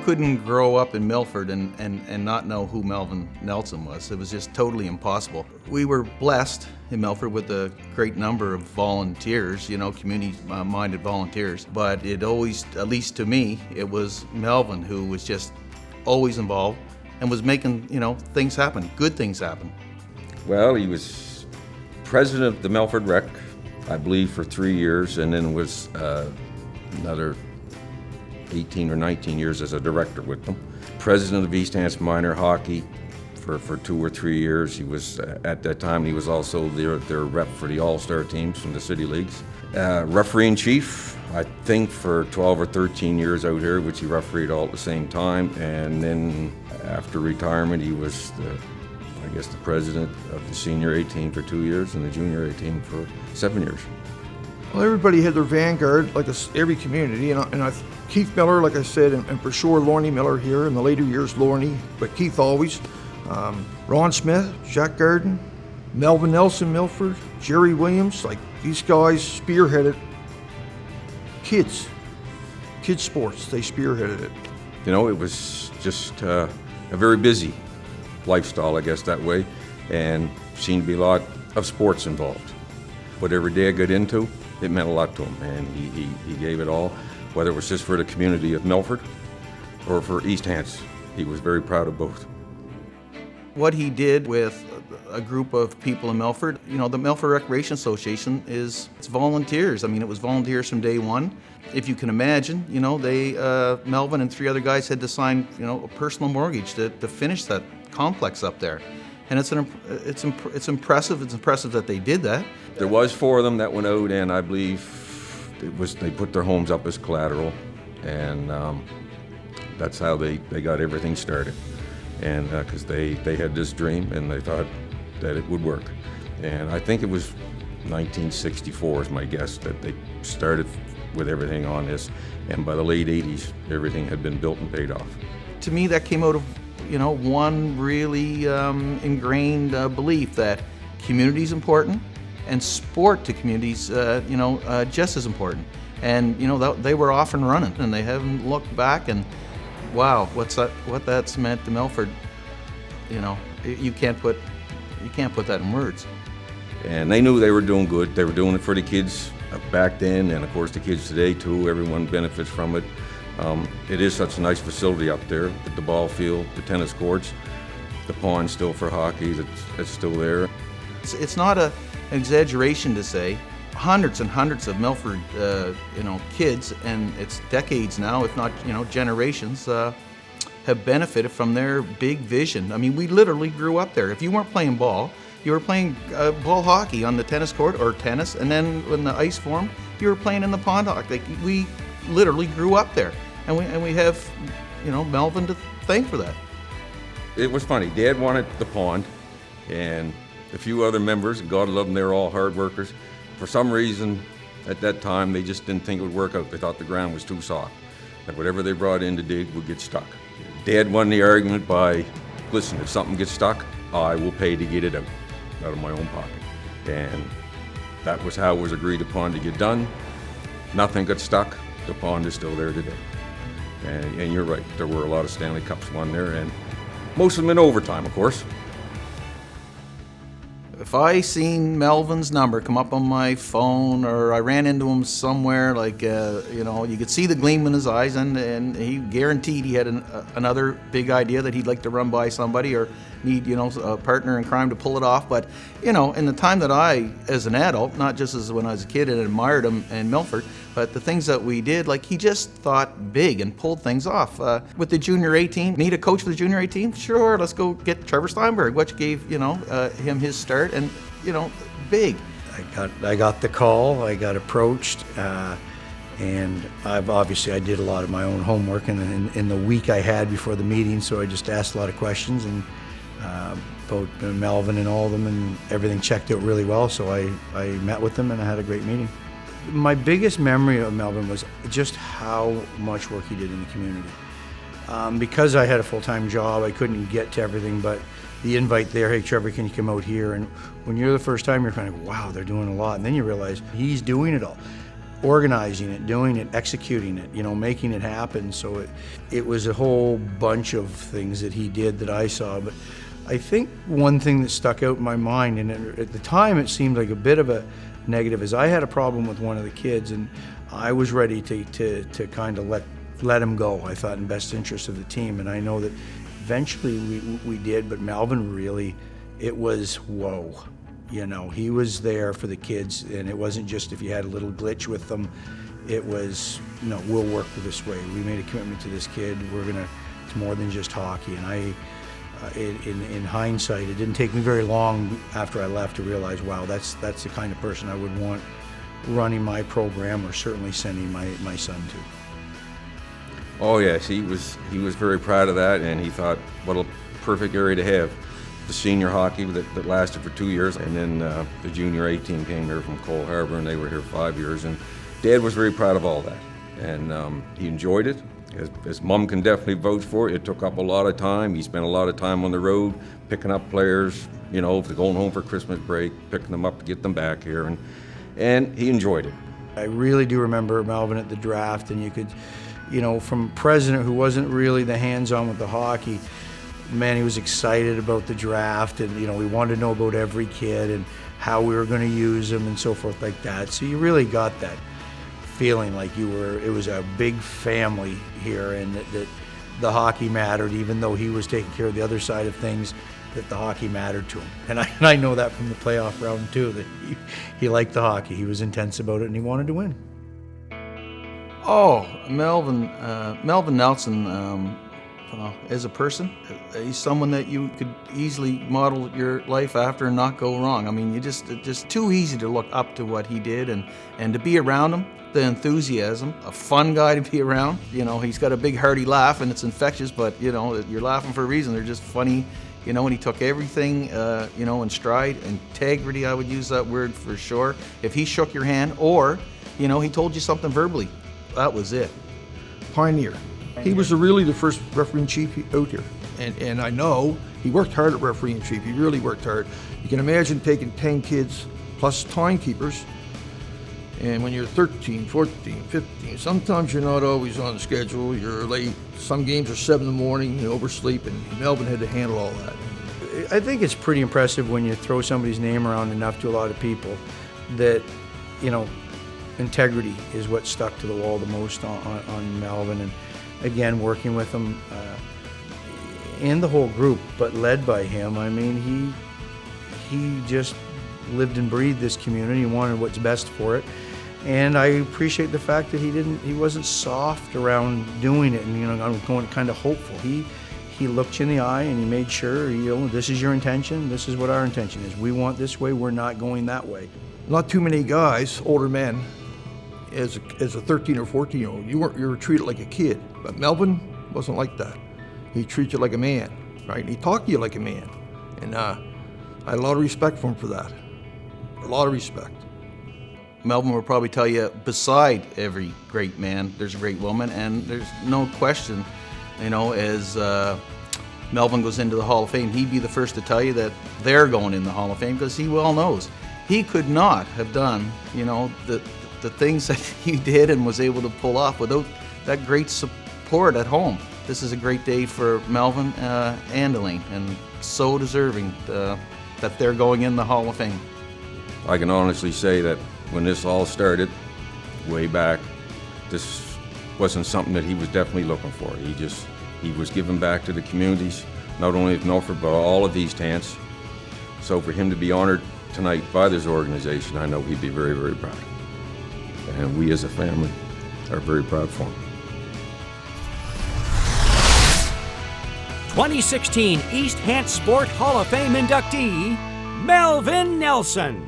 couldn't grow up in Milford and not know who Melvin Nelson was. It was just totally impossible. We were blessed in Milford with a great number of volunteers, community-minded volunteers. But it always, at least to me, it was Melvin who was just always involved and was making, things happen, good things happen. Well, he was president of the Milford Rec, I believe, for 3 years, and then was another 18 or 19 years as a director with them. President of East Hants Minor Hockey for 2 or 3 years. He was, at that time, he was also their rep for the All-Star teams from the city leagues. Referee in chief, I think, for 12 or 13 years out here, which he refereed all at the same time. And then after retirement, he was the president of the senior A team for 2 years and the junior A team for 7 years. Well, everybody had their vanguard, like every community, and Keith Miller, like I said, and for sure Lorne Miller here in the later years, Lorne, but Keith always. Ron Smith, Jack Garden, Melvin Nelson, Milford, Jerry Williams, like these guys spearheaded kids sports. They spearheaded it. It was just a very busy lifestyle, I guess, that way, and seemed to be a lot of sports involved. Whatever day I got into, it meant a lot to him, and he gave it all, whether it was just for the community of Milford or for East Hants. He was very proud of both. What he did with a group of people in Milford, the Milford Recreation Association it's volunteers. I mean, it was volunteers from day one. If you can imagine, Melvin and 3 other guys had to sign, a personal mortgage to finish that complex up there. And it's impressive. It's impressive that they did that. There was 4 of them that went out, and I believe they put their homes up as collateral, and that's how they got everything started. And because they had this dream, and they thought that it would work. And I think it was 1964 is my guess that they started with everything on this, and by the late 80s, everything had been built and paid off. To me, that came out of one really ingrained belief that community is important, and sport to communities, just as important. And they were off and running, and they haven't looked back. And wow, what that's meant to Milford. You can't put that in words. And they knew they were doing good. They were doing it for the kids back then, and of course the kids today too. Everyone benefits from it. It is such a nice facility up there with the ball field, the tennis courts, the pond still for hockey that's still there. It's not an exaggeration to say hundreds and hundreds of Milford kids, and it's decades now, if not generations, have benefited from their big vision. I mean, we literally grew up there. If you weren't playing ball, you were playing ball hockey on the tennis court or tennis, and then when the ice formed, you were playing in the pond hockey. We literally grew up there. And we have, Melvin to thank for that. It was funny. Dad wanted the pond, and a few other members, and God love them, they were all hard workers. For some reason, at that time, they just didn't think it would work out. They thought the ground was too soft, that whatever they brought in to dig would get stuck. Dad won the argument by, listen, if something gets stuck, I will pay to get it out of my own pocket. And that was how it was agreed upon to get done. Nothing got stuck. The pond is still there today. And you're right, there were a lot of Stanley Cups won there, and most of them in overtime, of course. If I seen Melvin's number come up on my phone, or I ran into him somewhere, you could see the gleam in his eyes, and he guaranteed he had another big idea that he'd like to run by somebody, or need a partner in crime to pull it off. But in the time that I, as an adult, not just as when I was a kid and admired him in Milford, but the things that we did, he just thought big and pulled things off. With the junior A team, need a coach for the junior A team? Sure, let's go get Trevor Steinberg, which gave him his start, and big. I got the call. I got approached, and I did a lot of my own homework in the week I had before the meeting. So I just asked a lot of questions, and about Melvin and all of them, and everything checked out really well. So I met with them, and I had a great meeting. My biggest memory of Melvin was just how much work he did in the community. Because I had a full-time job, I couldn't get to everything, but the invite there, hey Trevor, can you come out here? And when you're the first time, you're kind of, wow, they're doing a lot. And then you realize he's doing it all. organizing it, doing it, executing it, making it happen. So it was a whole bunch of things that he did that I saw. But I think one thing that stuck out in my mind, and at the time it seemed like a bit of a negative, is I had a problem with one of the kids, and I was ready to kind of let him go. I thought in best interest of the team, and I know that eventually we did, but Melvin really, it was whoa. He was there for the kids, and it wasn't just if you had a little glitch with them. It was, no, we'll work this way. We made a commitment to this kid. It's more than just hockey. And in hindsight, it didn't take me very long after I left to realize, wow, that's the kind of person I would want running my program, or certainly sending my son to. Oh yes, he was very proud of that, and he thought, what a perfect area to have. The senior hockey that lasted for 2 years, and then the junior A team came here from Cole Harbour, and they were here 5 years, and Dad was very proud of all that, and he enjoyed it. As Mom can definitely vouch for, it took up a lot of time. He spent a lot of time on the road, picking up players, going home for Christmas break, picking them up to get them back here, and he enjoyed it. I really do remember Melvin at the draft, and you could, from president who wasn't really the hands-on with the hockey, man, he was excited about the draft, and we wanted to know about every kid and how we were going to use them and so forth like that. So you really got that feeling like it was a big family here, and that the hockey mattered, even though he was taking care of the other side of things, that the hockey mattered to him. And I know that from the playoff round too, that he liked the hockey. He was intense about it, and he wanted to win. Oh, Melvin Nelson, as a person, he's someone that you could easily model your life after and not go wrong. I mean, it's just too easy to look up to what he did, and to be around him, the enthusiasm, a fun guy to be around. He's got a big hearty laugh, and it's infectious, but you're laughing for a reason. They're just funny, and he took everything, in stride. Integrity, I would use that word for sure. If he shook your hand, or, he told you something verbally, that was it. Pioneer. He was really the first referee-in-chief out here. And I know he worked hard at referee-in-chief. He really worked hard. You can imagine taking 10 kids plus timekeepers, and when you're 13, 14, 15, sometimes you're not always on schedule, you're late. Some games are 7 in the morning, you oversleep, and Melvin had to handle all that. I think it's pretty impressive when you throw somebody's name around enough to a lot of people that, integrity is what stuck to the wall the most on Melvin. And again, working with him and the whole group, but led by him. I mean, he just lived and breathed this community. He wanted what's best for it, and I appreciate the fact that he wasn't soft around doing it, and I'm going kind of hopeful. He looked you in the eye, and he made sure, this is your intention. This is what our intention is. We want this way. We're not going that way. Not too many guys, older men, as a 13 or 14-year-old, you were treated like a kid. But Melvin wasn't like that. He treated you like a man, right? And he talked to you like a man. And I had a lot of respect for him for that. A lot of respect. Melvin will probably tell you, beside every great man, there's a great woman, and there's no question, as Melvin goes into the Hall of Fame, he'd be the first to tell you that they're going in the Hall of Fame, because he well knows he could not have done, the things that he did and was able to pull off without that great support at home. This is a great day for Melvin and Elaine, and so deserving that they're going in the Hall of Fame. I can honestly say that when this all started, way back, this wasn't something that he was definitely looking for. He was giving back to the communities, not only of Milford, but all of East Hants. So for him to be honored tonight by this organization, I know he'd be very, very proud. And we as a family are very proud for him. 2016 East Hants Sport Hall of Fame inductee, Melvin Nelson.